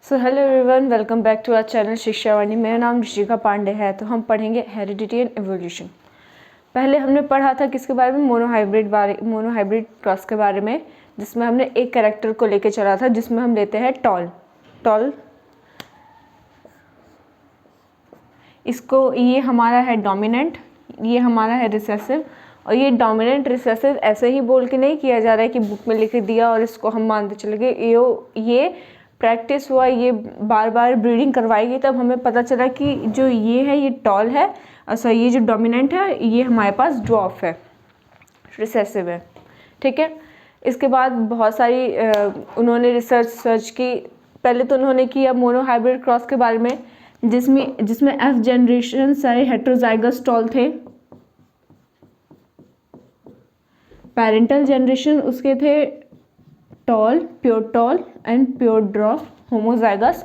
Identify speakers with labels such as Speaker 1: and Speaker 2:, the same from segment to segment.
Speaker 1: So hello everyone, welcome back to our channel Shikshavani. मेरा नाम ऋषिका पांडे है। तो हम पढ़ेंगे हेरिडिटी एंड एवोल्यूशन। पहले हमने पढ़ा था किसके बारे में, मोनोहाइब्रिड क्रॉस के बारे में, जिसमें हमने एक कैरेक्टर को लेके चला था, जिसमें हम लेते हैं टॉल। इसको, ये हमारा है डोमिनेंट, ये हमारा है रिसेसिव। और ये डोमिनेंट रिसेसिव ऐसे ही बोल के नहीं किया जा रहा है कि बुक में लिख दिया और इसको हम मानते चले गए। ये प्रैक्टिस हुआ, ये बार बार ब्रीडिंग करवाई गई, तब हमें पता चला कि जो ये है ये टॉल है, ये जो डोमिनेंट है ये हमारे पास ड्वार्फ है, रिसेसिव है। ठीक है। इसके बाद बहुत सारी उन्होंने रिसर्च की। पहले तो उन्होंने किया मोनोहाइब्रिड क्रॉस के बारे में, जिसमें एफ जनरेशन सारे हेट्रोजाइगस टॉल थे। पेरेंटल जनरेशन उसके थे tall, pure tall and pure dwarf homozygous.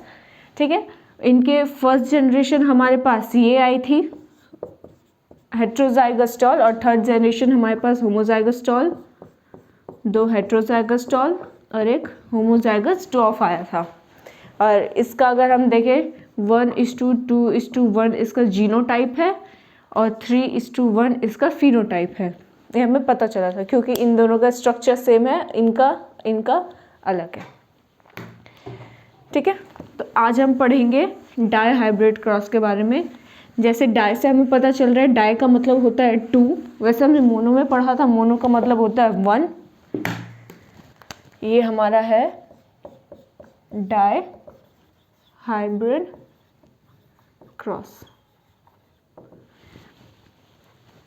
Speaker 1: ठीक है। इनके फर्स्ट जनरेशन हमारे पास ये आई थी हेट्रोजाइगस टॉल, और थर्ड जनरेशन हमारे पास होमोजाइगस टॉल, 2 हेट्रोजाइगस टॉल और एक होमोजाइगस ड्वार्फ आया था। और इसका अगर हम देखें 1:2:1 इसका जीनोटाइप है और 3:1 इसका फिनोटाइप है। ये हमें पता चला था क्योंकि इन दोनों का स्ट्रक्चर सेम है, इनका अलग है। ठीक है। तो आज हम पढ़ेंगे डाई हाइब्रिड क्रॉस के बारे में। जैसे डाई से हमें पता चल रहा है, डाई का मतलब होता है 2, वैसे हमने मोनो में पढ़ा था, मोनो का मतलब होता है 1। ये हमारा है डाई हाइब्रिड क्रॉस।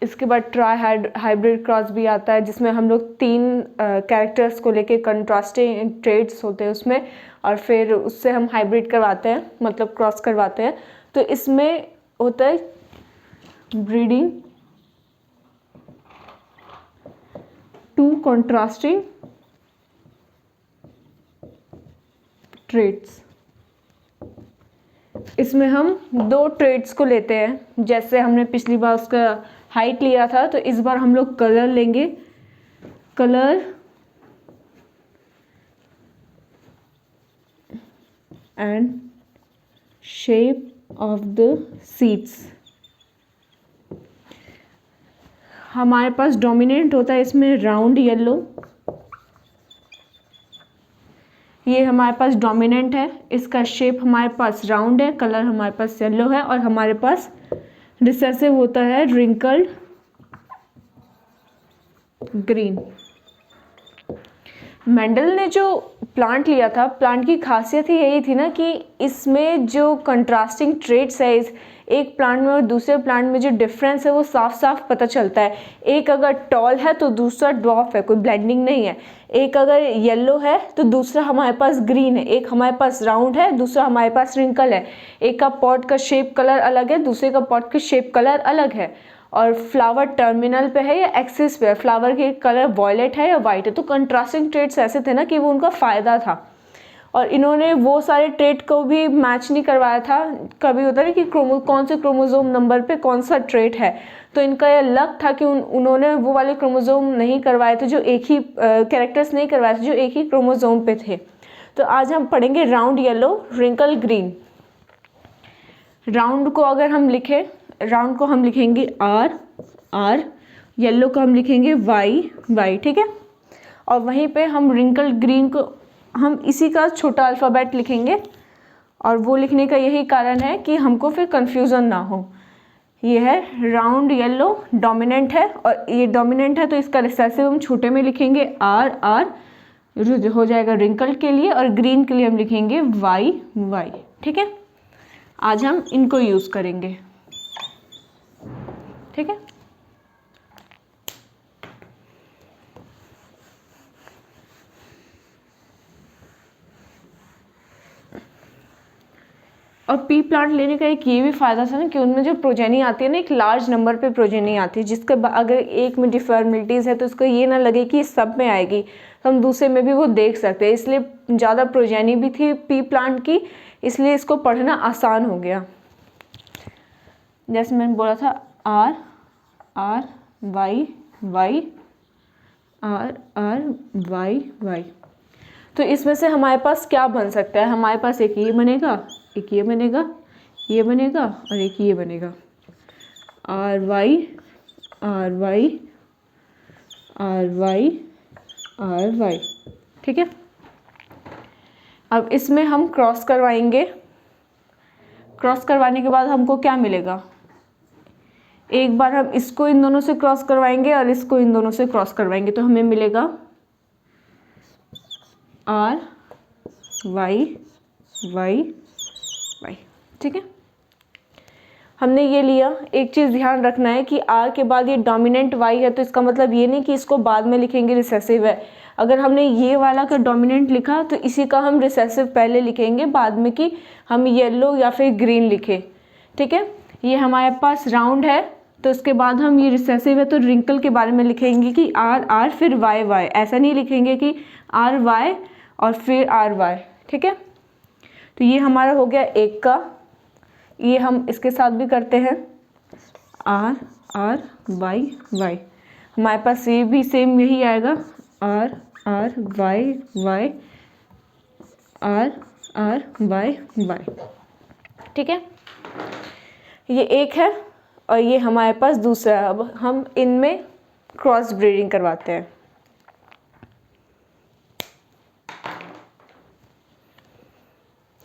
Speaker 1: इसके बाद ट्राई हाइब्रिड क्रॉस भी आता है, जिसमें हम लोग 3 कैरेक्टर्स को लेके कंट्रास्टिंग ट्रेड्स होते हैं उसमें, और फिर उससे हम हाइब्रिड करवाते हैं, मतलब क्रॉस करवाते हैं। तो इसमें होता है ब्रीडिंग 2 कंट्रास्टिंग ट्रेड्स। इसमें हम 2 ट्रेड्स को लेते हैं। जैसे हमने पिछली बार उसका हाइट लिया था, तो इस बार हम लोग कलर लेंगे, colour and shape of the seeds. हमारे पास डोमिनेंट होता है इसमें राउंड येलो, ये हमारे पास डोमिनेंट है, इसका शेप हमारे पास राउंड है, कलर हमारे पास येलो है, और हमारे पास रिसेसिव होता है रिंकल्ड ग्रीन। मेंडल ने जो प्लांट लिया था, प्लांट की खासियत ही यही थी ना कि इसमें जो कंट्रास्टिंग ट्रेड्स है, इस एक प्लांट में और दूसरे प्लांट में जो डिफरेंस है वो साफ साफ पता चलता है। एक अगर टॉल है तो दूसरा ड्वार्फ है, कोई ब्लेंडिंग नहीं है। एक अगर येलो है तो दूसरा हमारे पास ग्रीन है। एक हमारे पास राउंड है, दूसरा हमारे पास रिंकल है। एक का पॉट का शेप कलर अलग है, दूसरे का पॉट का शेप कलर अलग है। और फ्लावर टर्मिनल पे है या एक्सिस पे है, फ्लावर के कलर वॉयलेट है या वाइट है। तो कंट्रास्टिंग ट्रेड्स ऐसे थे ना कि वो उनका फ़ायदा था। और इन्होंने वो सारे ट्रेड को भी मैच नहीं करवाया था। कभी होता है कि कौन से क्रोमोसोम नंबर पे कौन सा ट्रेड है, तो इनका यह लक था कि उन्होंने वो वाले क्रोमोसोम नहीं करवाए थे, जो एक ही कैरेक्टर्स नहीं करवाए थे जो एक ही क्रोमोसोम पे थे। तो आज हम पढ़ेंगे round yellow, wrinkle green. Round को अगर हम लिखें, राउंड को हम लिखेंगे R, येलो को हम लिखेंगे Y। ठीक है। और वहीं पे हम रिंकल ग्रीन को हम इसी का छोटा अल्फ़ाबेट लिखेंगे, और वो लिखने का यही कारण है कि हमको फिर कंफ्यूजन ना हो। ये है राउंड येलो, डोमिनेंट है, और ये डोमिनेंट है तो इसका रिसेसिव हम छोटे में लिखेंगे R हो जाएगा रिंकल के लिए, और ग्रीन के लिए हम लिखेंगे Y। ठीक है। आज हम इनको यूज़ करेंगे। ठीक है। और पी प्लांट लेने का एक ये भी फ़ायदा था ना कि उनमें जो प्रोजेनी आती है ना, एक लार्ज नंबर पे प्रोजेनी आती है, जिसके अगर एक में डिफॉर्मिलिटीज़ है तो उसको ये ना लगे कि सब में आएगी, तो हम दूसरे में भी वो देख सकते हैं। इसलिए ज़्यादा प्रोजेनी भी थी पी प्लांट की, इसलिए इसको पढ़ना आसान हो गया। जैसे मैंने बोला था R Y R R Y Y। तो इसमें से हमारे पास क्या बन सकता है, हमारे पास एक ये बनेगा, एक ये बनेगा, ये बनेगा और एक ये बनेगा, R Y R Y R Y R Y. ठीक है, अब इसमें हम क्रॉस करवाएंगे। क्रॉस करवाने के बाद हमको क्या मिलेगा, एक बार हम इसको इन दोनों से क्रॉस करवाएंगे और इसको इन दोनों से क्रॉस करवाएंगे, तो हमें मिलेगा आर वाई वाई वाई। ठीक है, हमने ये लिया। एक चीज़ ध्यान रखना है कि आर के बाद ये डोमिनेंट वाई है, तो इसका मतलब ये नहीं कि इसको बाद में लिखेंगे रिसेसिव है। अगर हमने ये वाला का डोमिनेंट लिखा तो इसी का हम रिसेसिव पहले लिखेंगे, बाद में कि हम येलो या फिर ग्रीन लिखे। ठीक है, ये हमारे पास राउंड है, तो उसके बाद हम ये रिसेसिव है तो रिंकल के बारे में लिखेंगे कि आर आर फिर वाई वाई, ऐसा नहीं लिखेंगे कि आर वाई और फिर आर वाई। ठीक है, तो ये हमारा हो गया एक का। ये हम इसके साथ भी करते हैं, आर आर वाई वाई, हमारे पास ये भी सेम यही आएगा, R R Y Y R R Y Y. ठीक है, ये एक है और ये हमारे पास दूसरा है। अब हम इनमें क्रॉस ब्रीडिंग करवाते हैं।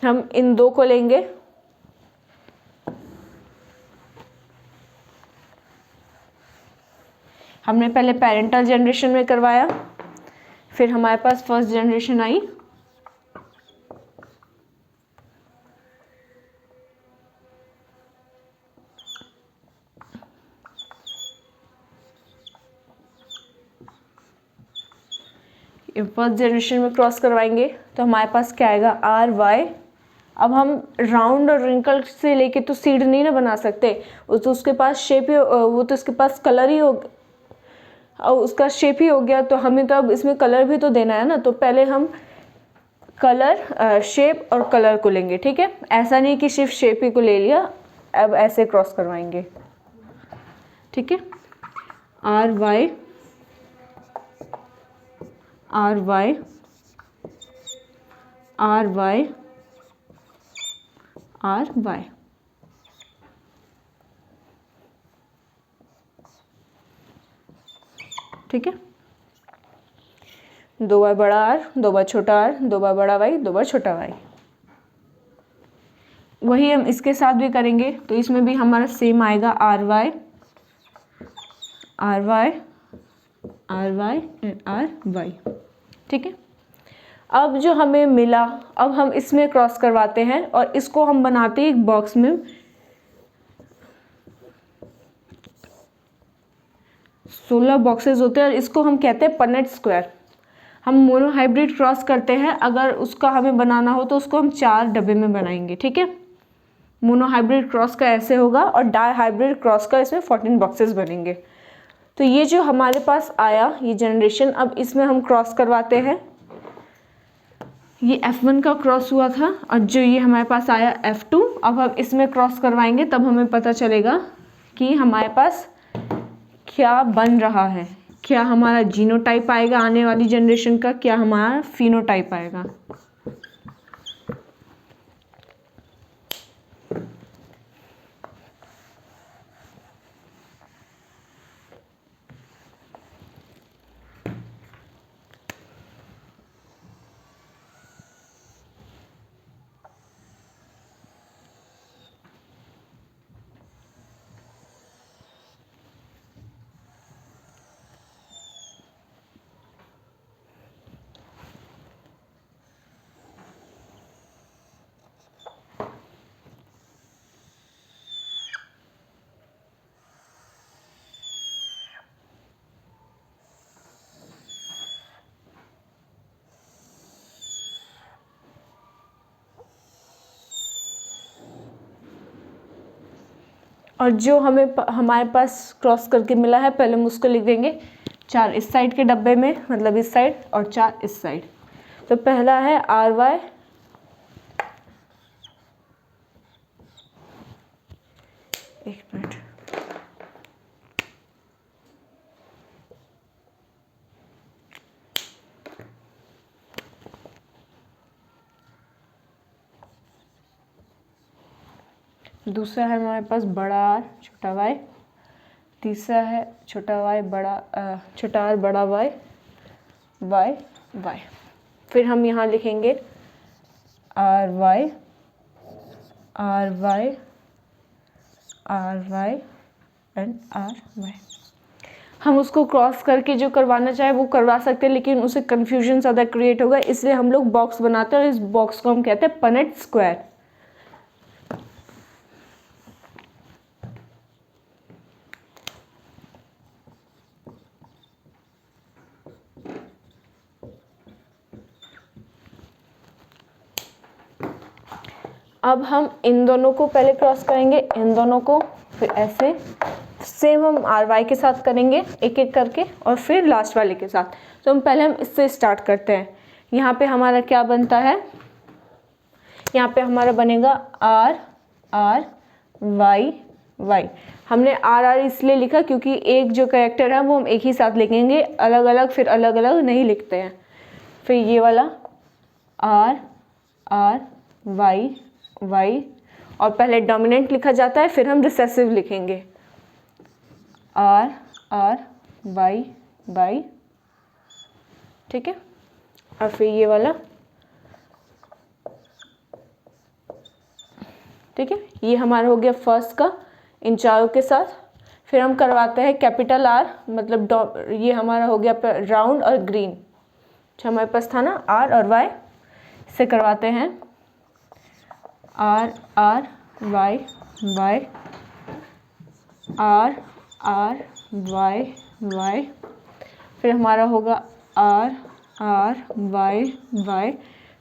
Speaker 1: हम इन दो को लेंगे, हमने पहले पेरेंटल जनरेशन में करवाया, फिर हमारे पास फर्स्ट जनरेशन आई। फर्स्ट जनरेशन में क्रॉस करवाएंगे तो हमारे पास क्या आएगा, आर वाई। अब हम राउंड और रिंकल से लेके तो सीड नहीं ना बना सकते, तो उसके पास शेप ही, वो तो उसके पास कलर ही हो, और उसका शेप ही हो गया, तो हमें तो अब इसमें कलर भी तो देना है ना। तो पहले हम कलर, शेप और कलर को लेंगे। ठीक है, ऐसा नहीं कि सिर्फ शेप ही को ले लिया, अब ऐसे क्रॉस करवाएंगे। ठीक है, R Y R Y R Y R Y. ठीक है, दो बार बड़ा आर, दो बार छोटा आर, दो बार बड़ा वाई, दो बार छोटा वाई। वही हम इसके साथ भी करेंगे, तो इसमें भी हमारा सेम आएगा, R Y R Y R Y and R Y. ठीक है, अब जो हमें मिला, अब हम इसमें क्रॉस करवाते हैं और इसको हम बनाते हैं एक बॉक्स में। 16 बॉक्सेस होते हैं और इसको हम कहते हैं पनेट स्क्वायर। हम मोनोहाइब्रिड क्रॉस करते हैं, अगर उसका हमें बनाना हो तो उसको हम 4 डब्बे में बनाएंगे। ठीक है, मोनोहाइब्रिड क्रॉस का ऐसे होगा और डाई हाइब्रिड क्रॉस का इसमें 14 बॉक्सेस बनेंगे। तो ये जो हमारे पास आया ये जनरेशन, अब इसमें हम क्रॉस करवाते हैं। ये F1 का क्रॉस हुआ था और जो ये हमारे पास आया F2, अब हम इसमें क्रॉस करवाएंगे, तब हमें पता चलेगा कि हमारे पास क्या बन रहा है, क्या हमारा जीनोटाइप आएगा आने वाली जनरेशन का, क्या हमारा फिनोटाइप आएगा। और जो हमारे पास क्रॉस करके मिला है, पहले हम उसको लिख देंगे 4 इस साइड के डब्बे में, मतलब इस साइड, और 4 इस साइड। तो पहला है आर वाई, एक मिनट, दूसरा है हमारे पास बड़ा आर छोटा वाई, तीसरा है छोटा वाई बड़ा छोटा आर बड़ा वाई वाई वाई। फिर हम यहाँ लिखेंगे R Y R Y R Y and R Y. हम उसको क्रॉस करके जो करवाना चाहे वो करवा सकते हैं, लेकिन उसे कन्फ्यूजन ज़्यादा क्रिएट होगा, इसलिए हम लोग बॉक्स बनाते हैं और इस बॉक्स को हम कहते हैं पनेट स्क्वायर। अब हम इन दोनों को पहले क्रॉस करेंगे, इन दोनों को, फिर ऐसे सेम हम आर वाई के साथ करेंगे एक एक करके और फिर लास्ट वाले के साथ। तो हम पहले हम इससे स्टार्ट करते हैं। यहाँ पे हमारा क्या बनता है, यहाँ पे हमारा बनेगा आर आर वाई वाई। हमने आर आर इसलिए लिखा क्योंकि एक जो कैरेक्टर है वो हम एक ही साथ लिखेंगे, अलग अलग फिर अलग अलग नहीं लिखते हैं। फिर ये वाला आर आर वाई वाई, और पहले डोमिनेंट लिखा जाता है फिर हम रिसेसिव लिखेंगे आर आर वाई वाई, ठीक है। और फिर ये वाला, ठीक है, ये हमारा हो गया फर्स्ट का इन चारों के साथ। फिर हम करवाते हैं कैपिटल आर, मतलब ये हमारा हो गया राउंड और ग्रीन, जो हमारे पास था ना आर और वाई, से करवाते हैं R R Y Y R R Y Y. फिर हमारा होगा आर आर वाई वाई,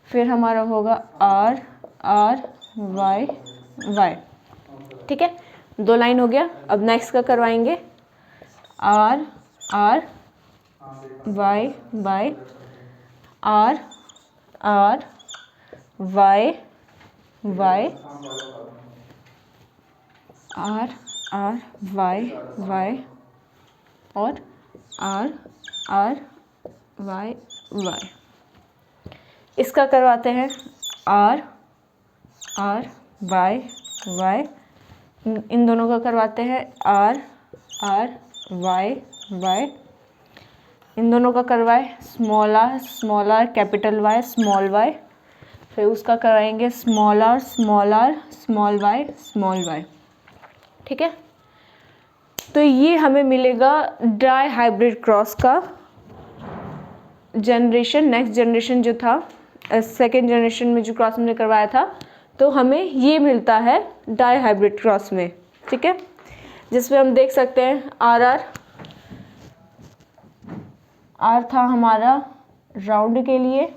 Speaker 1: फिर हमारा होगा आर आर वाई वाई, ठीक है। 2 लाइन हो गया। अब नेक्स्ट का करवाएंगे R R Y Y R R Y Y R R Y Y और आर आर वाई वाई। इसका करवाते हैं आर आर वाई वाई, इन दोनों का करवाते हैं आर आर वाई वाई, इन दोनों का करवाए small R capital Y small Y, फिर उसका कराएंगे स्मॉल आर स्मॉल वाई, ठीक है। तो ये हमें मिलेगा डाई हाइब्रिड क्रॉस का जनरेशन। नेक्स्ट जनरेशन जो था, सेकेंड जनरेशन में जो क्रॉस हमने करवाया था, तो हमें ये मिलता है डाई हाइब्रिड क्रॉस में, ठीक है। जिसमें हम देख सकते हैं आर था हमारा राउंड के लिए,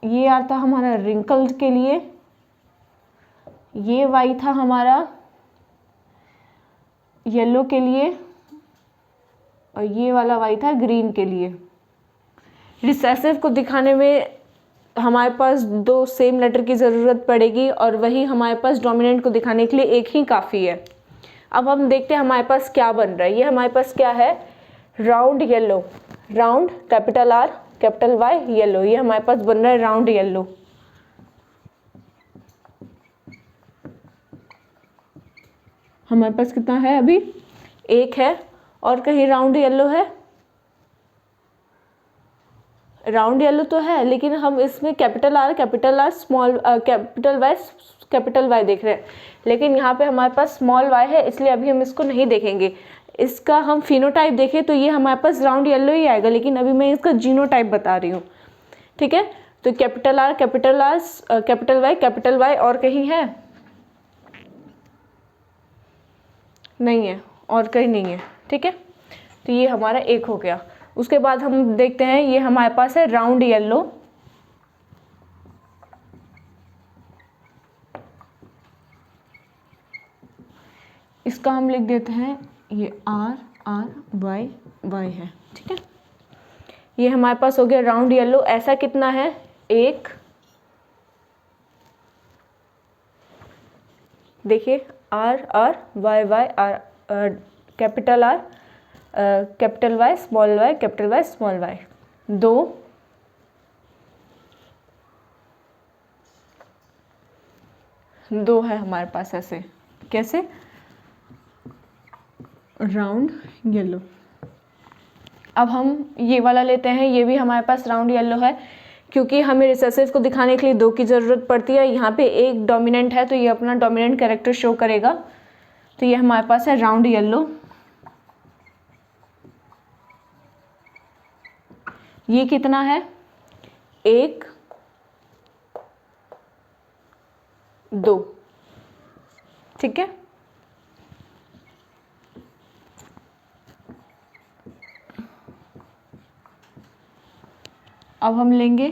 Speaker 1: ये आर था हमारा रिंकल के लिए, ये वाई था हमारा येलो के लिए, और ये वाला वाई था ग्रीन के लिए। रिसेसिव को दिखाने में हमारे पास 2 सेम लेटर की ज़रूरत पड़ेगी, और वही हमारे पास डोमिनेंट को दिखाने के लिए एक ही काफ़ी है। अब हम देखते हैं हमारे पास क्या बन रहा है। ये हमारे पास क्या है, round yellow, round capital R capital Y yellow, ये हमारे पास बन रहा है राउंड येलो। हमारे पास कितना है अभी, 1 है, और कहीं राउंड येलो है, राउंड येलो तो है, लेकिन हम इसमें capital R small capital Y देख रहे हैं, लेकिन यहाँ पे हमारे पास स्मॉल वाई है, इसलिए अभी हम इसको नहीं देखेंगे। इसका हम फिनोटाइप देखें तो ये हमारे पास राउंड येलो ही आएगा, लेकिन अभी मैं इसका जीनोटाइप बता रही हूँ, ठीक है। तो कैपिटल आर कैपिटल वाई और कहीं है, नहीं है, और कहीं नहीं है, ठीक है। तो ये हमारा 1 हो गया। उसके बाद हम देखते हैं ये हमारे पास है राउंड येलो, इसका हम लिख देते हैं ये आर आर वाई वाई है, ठीक है। ये हमारे पास हो गया राउंड येलो। ऐसा कितना है, 1, देखिए R R Y Y R capital R capital Y small Y 2, 2 है हमारे पास ऐसे, कैसे, राउंड येलो। अब हम ये वाला लेते हैं, ये भी हमारे पास राउंड येलो है, क्योंकि हमें रिसेसिव को दिखाने के लिए 2 की ज़रूरत पड़ती है। यहाँ पे एक डोमिनेंट है तो ये अपना डोमिनेंट कैरेक्टर शो करेगा। तो ये हमारे पास है राउंड येलो। ये कितना है, 1 2, ठीक है। अब हम लेंगे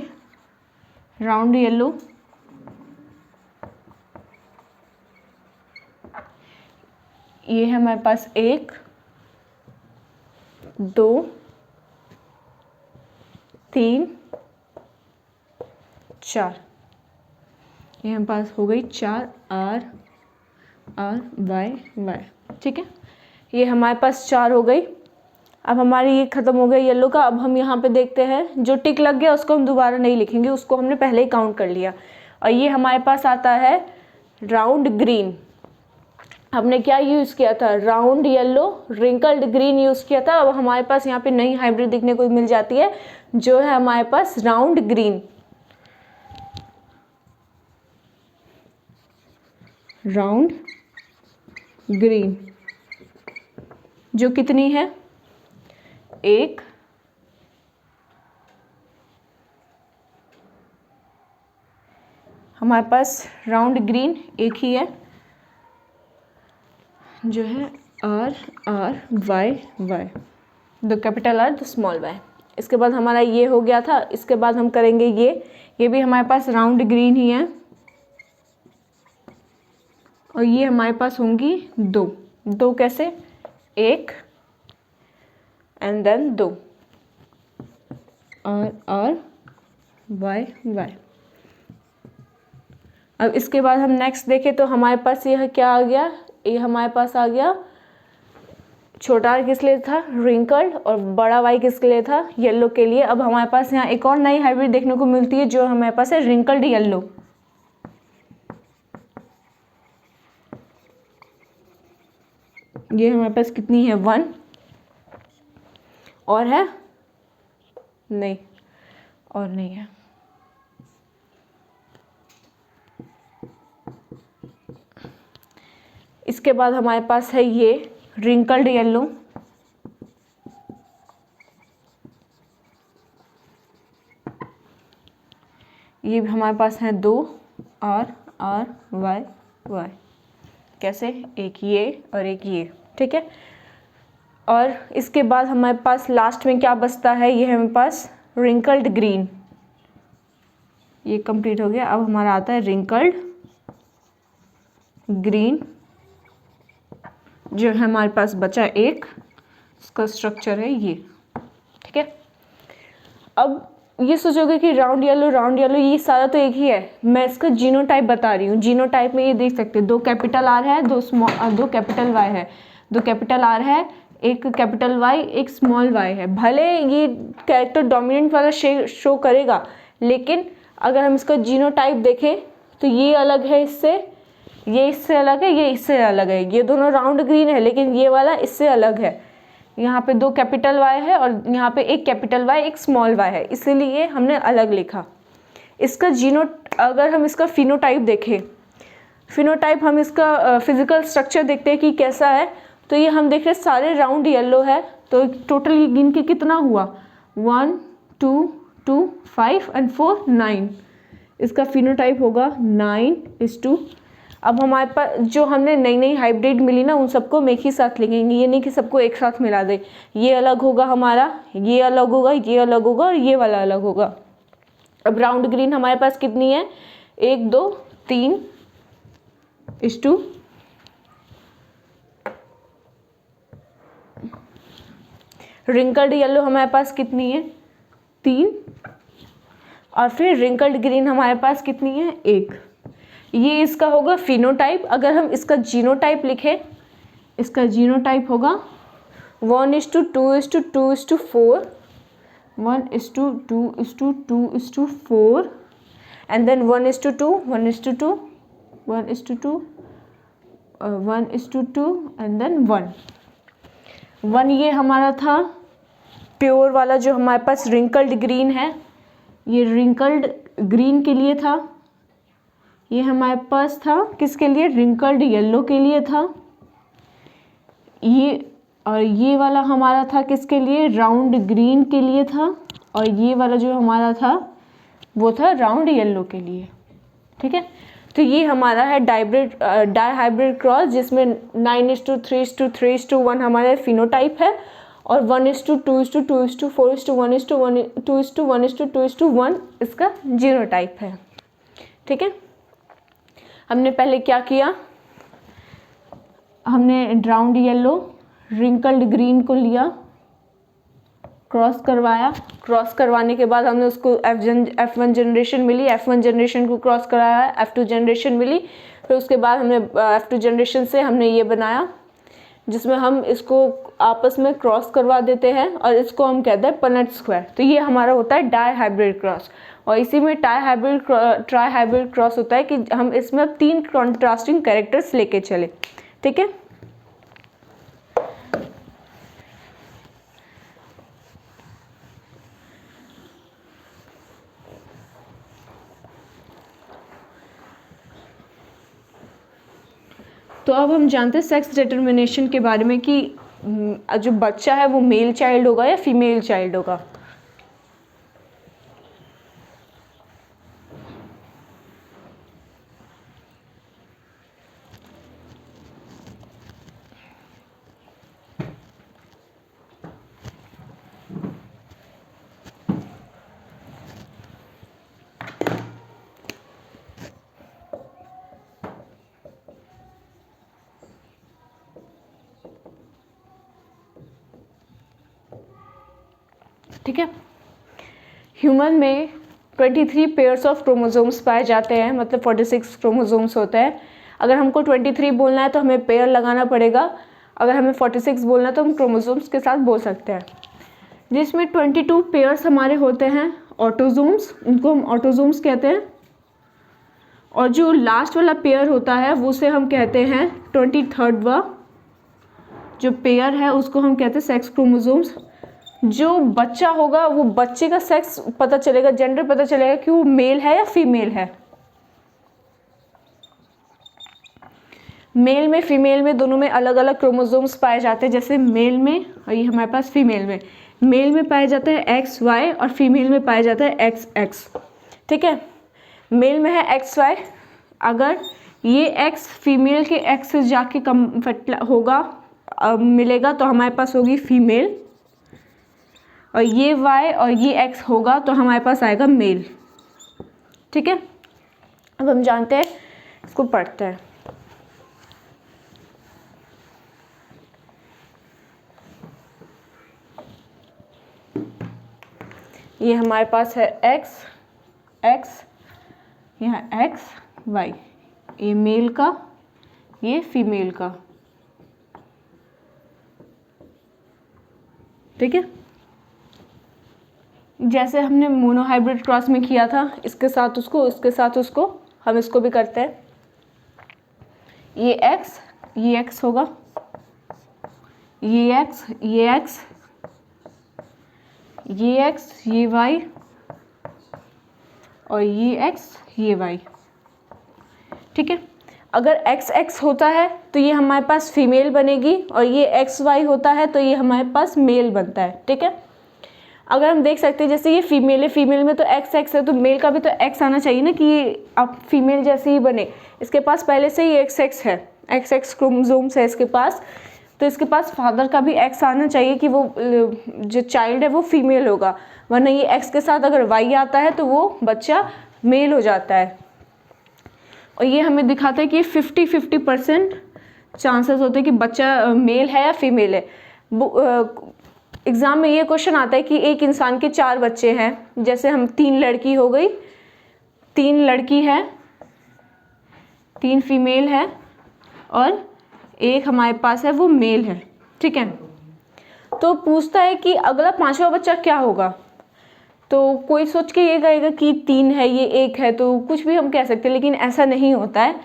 Speaker 1: राउंड येलो, ये है हमारे पास 1 2 3 4, ये हमारे पास हो गई 4 R Y Y, ठीक है। ये हमारे पास 4 हो गई। अब हमारी ये ख़त्म हो गया येलो का। अब हम यहाँ पे देखते हैं, जो टिक लग गया उसको हम दोबारा नहीं लिखेंगे, उसको हमने पहले ही काउंट कर लिया। और ये हमारे पास आता है राउंड ग्रीन। हमने क्या यूज़ किया था, round yellow wrinkled green use किया था। अब हमारे पास यहाँ पे नई हाइब्रिड देखने को मिल जाती है, जो है हमारे पास राउंड ग्रीन। राउंड ग्रीन जो कितनी है, 1 हमारे पास राउंड ग्रीन एक ही है, जो है R Y Y, 2 capital R 2 small y। इसके बाद हमारा ये हो गया था। इसके बाद हम करेंगे ये भी हमारे पास राउंड ग्रीन ही है, और ये हमारे पास होंगी 2 कैसे, 1 and then 2 R Y Y। अब इसके बाद हम नेक्स्ट देखें तो हमारे पास यह क्या आ गया, ये हमारे पास आ गया छोटा r किस लिए था, रिंकल्ड, और बड़ा y किसके लिए था, येलो के लिए। अब हमारे पास यहाँ एक और नई हाइब्रिड देखने को मिलती है, जो हमारे पास है रिंकल्ड येलो। ये हमारे पास कितनी है, 1, और है नहीं, और नहीं है। इसके बाद हमारे पास है ये रिंकल्ड येलो, ये हमारे पास है 2 R Y Y, कैसे, एक ये और एक ये, ठीक है। और इसके बाद हमारे पास लास्ट में क्या बचता है, ये है हमारे पास रिंकल्ड ग्रीन। ये कंप्लीट हो गया। अब हमारा आता है रिंकल्ड ग्रीन, जो है हमारे पास बचा एक, इसका स्ट्रक्चर है ये, ठीक है। अब ये सोचोगे कि राउंड येलो ये सारा तो एक ही है, मैं इसका जीनोटाइप बता रही हूँ। जीनोटाइप में ये देख सकते हैं, 2 कैपिटल R है, 2 कैपिटल Y है, 2 कैपिटल R है, 1 कैपिटल Y, 1 स्मॉल y है। भले ये कैरेक्टर डोमिनेंट वाला शो करेगा, लेकिन अगर हम इसका जीनोटाइप देखें तो ये अलग है इससे, ये इससे अलग है, ये इससे अलग है। ये दोनों राउंड ग्रीन है, लेकिन ये वाला इससे अलग है। यहाँ पे 2 कैपिटल Y है और यहाँ पे 1 कैपिटल Y 1 स्मॉल y है, इसीलिए हमने अलग लिखा। इसका अगर हम इसका फिनोटाइप देखें, फिनोटाइप हम इसका फिजिकल स्ट्रक्चर देखते हैं कि कैसा है, तो ये हम देख रहे सारे राउंड येलो है। तो टोटल ये गिन के कितना हुआ, 1 2 2 5 एंड 4 9, इसका फिनोटाइप होगा 9:2। अब हमारे पास जो हमने नई हाइब्रिड मिली ना, उन सबको हम एक ही साथ लिखेंगे, ये नहीं कि सबको एक साथ मिला दे। ये अलग होगा हमारा, ये अलग होगा, ये अलग होगा और ये वाला अलग होगा। अब राउंड ग्रीन हमारे पास कितनी है, 1 2 3:2। रिंकल्ड येलो हमारे पास कितनी है, 3, और फिर रिंकल्ड ग्रीन हमारे पास कितनी है, 1। ये इसका होगा फिनोटाइप। अगर हम इसका जीनोटाइप लिखें, इसका जीनोटाइप होगा 1:2:2:4, 1:2:2:4 एंड देन 1:2 1:2 1:2, 1:2 एंड देन 1 ये हमारा था प्योर वाला जो हमारे पास रिंकल्ड ग्रीन है, ये रिंकल्ड ग्रीन के लिए था। ये हमारे पास था किसके लिए, रिंकल्ड येलो के लिए था। ये और ये वाला हमारा था किसके लिए, राउंड ग्रीन के लिए था। और ये वाला जो हमारा था वो था राउंड येलो के लिए। ठीक है, तो ये हमारा है डाइहाइब्रिड क्रॉस, जिसमें 9:3:3:1 हमारा फिनोटाइप है और 1:2:2:4:1:1:2:1 इसका जीनोटाइप है। ठीक है, हमने पहले क्या किया, हमने राउंड येलो रिंकल्ड ग्रीन को लिया, क्रॉस करवाया, क्रॉस करवाने के बाद हमने उसको F1 जनरेशन मिली, F1 जनरेशन को क्रॉस कराया, F2 जनरेशन मिली। फिर उसके बाद हमने F2 जनरेशन से हमने ये बनाया जिसमें हम इसको आपस में क्रॉस करवा देते हैं और इसको हम कहते हैं पनेट स्क्वायर। तो ये हमारा होता है डाइहाइब्रिड क्रॉस। और इसी में ट्राइहाइब्रिड क्रॉस होता है कि हम इसमें 3 कॉन्ट्रास्टिंग कैरेक्टर्स लेके चले। ठीक है, तो अब हम जानते हैं सेक्स डिटर्मिनेशन के बारे में कि जो बच्चा है वो मेल चाइल्ड होगा या फीमेल चाइल्ड होगा। ठीक है, ह्यूमन में 23 पेयर्स ऑफ क्रोमोसोम्स पाए जाते हैं, मतलब 46 क्रोमोसोम्स होते हैं। अगर हमको 23 बोलना है तो हमें पेयर लगाना पड़ेगा, अगर हमें 46 बोलना है तो हम क्रोमोसोम्स के साथ बोल सकते हैं। जिसमें 22 पेयर्स हमारे होते हैं ऑटोजोम्स, उनको हम ऑटोजोम्स कहते हैं। और जो लास्ट वाला पेयर होता है वो उसे हम कहते हैं 23वां जो पेयर है उसको हम कहते हैं सेक्स क्रोमोसोम्स। जो बच्चा होगा वो बच्चे का सेक्स पता चलेगा, जेंडर पता चलेगा कि वो मेल है या फीमेल है। मेल में फीमेल में दोनों में अलग अलग क्रोमोसोम्स पाए जाते हैं। जैसे मेल में और ये हमारे पास फीमेल में, मेल में पाया जाता है XY और फीमेल में पाया जाता है XX। ठीक है, मेल में है XY, अगर ये X फीमेल के X से जाके होगा मिलेगा तो हमारे पास होगी फीमेल, और ये Y और ये X होगा तो हमारे पास आएगा मेल। ठीक है, अब हम जानते हैं, इसको पढ़ते हैं। ये हमारे पास है X, यहाँ X Y, ये मेल का, ये फीमेल का। ठीक है, जैसे हमने मोनोहाइब्रिड क्रॉस में किया था, इसके साथ उसको हम इसको भी करते हैं। ये X होगा, ये X, ये X, ये Y और ये X, ये Y। ठीक है, अगर XX होता है तो ये हमारे पास फीमेल बनेगी और ये XY होता है तो ये हमारे पास मेल बनता है। ठीक है, अगर हम देख सकते हैं जैसे ये फीमेल है, फीमेल में तो XX है तो मेल का भी तो X आना चाहिए ना कि ये अब फीमेल जैसे ही बने। इसके पास पहले से ही XX है, XX क्रोमोसोम्स है इसके पास, तो इसके पास फादर का भी X आना चाहिए कि वो जो चाइल्ड है वो फीमेल होगा, वरना ये X के साथ अगर Y आता है तो वो बच्चा मेल हो जाता है। और ये हमें दिखाता है कि 50-50% चांसेस होते हैं कि बच्चा मेल है या फीमेल है। एग्ज़ाम में ये क्वेश्चन आता है कि एक इंसान के 4 बच्चे हैं, जैसे हम 3 लड़की हो गई, 3 लड़की है, 3 फीमेल है और एक हमारे पास है वो मेल है। ठीक है, तो पूछता है कि अगला 5वां बच्चा क्या होगा। तो कोई सोच के ये कहेगा कि 3 है, ये 1 है, तो कुछ भी हम कह सकते हैं, लेकिन ऐसा नहीं होता है।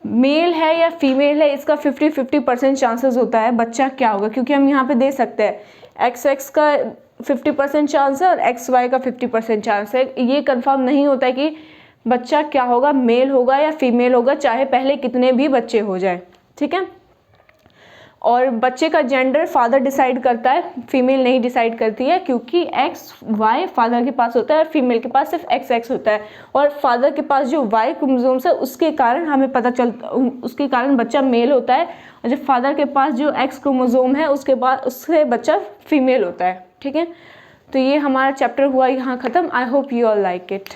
Speaker 1: मेल है या फीमेल है इसका 50-50% चांसेस होता है बच्चा क्या होगा, क्योंकि हम यहाँ पे दे सकते हैं XX का 50% चांस है और XY का 50% चांस है। ये कंफर्म नहीं होता है कि बच्चा क्या होगा, मेल होगा या फीमेल होगा, चाहे पहले कितने भी बच्चे हो जाए, ठीक है। और बच्चे का जेंडर फादर डिसाइड करता है, फीमेल नहीं डिसाइड करती है, क्योंकि XY फादर के पास होता है और फीमेल के पास सिर्फ XX होता है। और फादर के पास जो Y क्रोमोसोम्स है उसके कारण हमें पता चलता, उसके कारण बच्चा मेल होता है, और जब फादर के पास जो X क्रोमोसोम है उसके बाद उससे बच्चा फीमेल होता है, ठीक है। तो ये हमारा चैप्टर हुआ यहाँ ख़त्म। I hope you all like it.